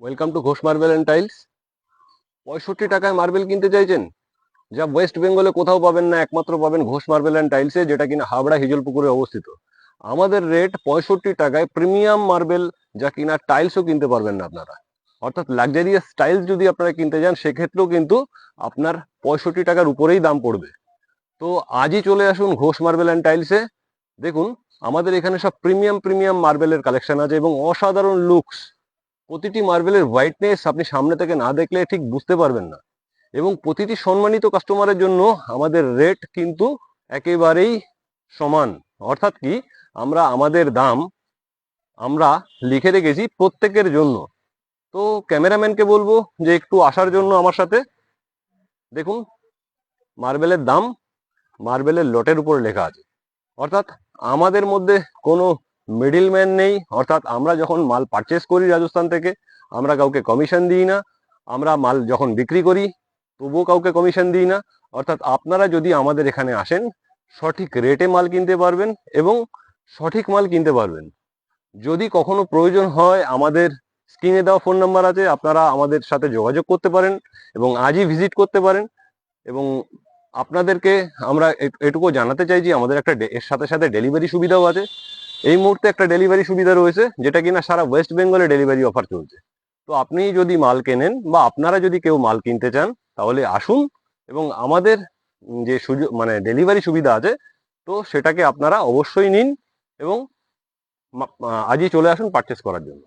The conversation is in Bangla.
Welcome to Ghosh marble and tiles. 65 টাকায় মার্বেল কিনতে চাইছেন? যা ওয়েস্ট বেঙ্গলে কোথাও পাবেন না, একমাত্র পাবেন ঘোষ মার্বেল অ্যান্ড টাইলসে, যেটা কিনা হাবড়া হিজলপুকুরে অবস্থিত। আমাদের রেট 65 টাকায় প্রিমিয়াম মার্বেল, যা কিনা টাইলসও কিনতে পারবেন না আপনারা। অর্থাৎ লাক্সারিয়াস টাইলস যদি আপনারা কিনতে যান, সেক্ষেত্রেও কিন্তু আপনার 65 টাকার উপরেই দাম পড়বে। তো আজই চলে আসুন ঘোষ মার্বেল অ্যান্ড টাইলসে। দেখুন, আমাদের এখানে সব প্রিমিয়াম প্রিমিয়াম মার্বেলের কালেকশন আছে এবং অসাধারণ লুকস। প্রতিটি মার্বেলের হোয়াইটনেস আপনি সামনে থেকে না দেখলে ঠিক বুঝতে পারবেন না। এবং প্রতিটি সম্মানিত কাস্টমারের জন্য আমাদের রেট কিন্তু একেবারেই সমান। অর্থাৎ কি, আমরা আমাদের দাম আমরা লিখে রেখেছি প্রত্যেকের জন্য। তো ক্যামেরাম্যানকে বলবো যে একটু আসার জন্য আমার সাথে। দেখুন, মার্বেলের দাম মার্বেলের লটের উপর লেখা আছে। অর্থাৎ আমাদের মধ্যে কোনো মিডিলম্যান নেই। অর্থাৎ আমরা যখন মাল পারচেস করি রাজস্থান থেকে, আমরা কাউকে কমিশন দিই না। আমরা মাল যখন বিক্রি করি, তবুও কাউকে কমিশন দিই না। অর্থাৎ আপনারা যদি আমাদের এখানে আসেন, সঠিক রেটে মাল কিনতে পারবেন এবং সঠিক মাল কিনতে পারবেন। যদি কখনো প্রয়োজন হয়, আমাদের স্ক্রিনে দেওয়া ফোন নাম্বার আছে, আপনারা আমাদের সাথে যোগাযোগ করতে পারেন এবং আজই ভিজিট করতে পারেন। এবং আপনাদেরকে আমরা এটুকু জানাতে চাইছি, আমাদের একটা এর সাথে সাথে ডেলিভারি সুবিধাও আছে। এই মুহূর্তে একটা ডেলিভারি সুবিধা রয়েছে, যেটা কিনা সারা ওয়েস্ট বেঙ্গলে ডেলিভারি অফার চলছে। তো আপনি যদি মাল কেনেন বা আপনারা যদি কেউ মাল কিনতে চান, তাহলে আসুন এবং আমাদের যে সুযোগ মানে ডেলিভারি সুবিধা আছে, তো সেটাকে আপনারা অবশ্যই নিন এবং আজই চলে আসুন পারচেস করার জন্য।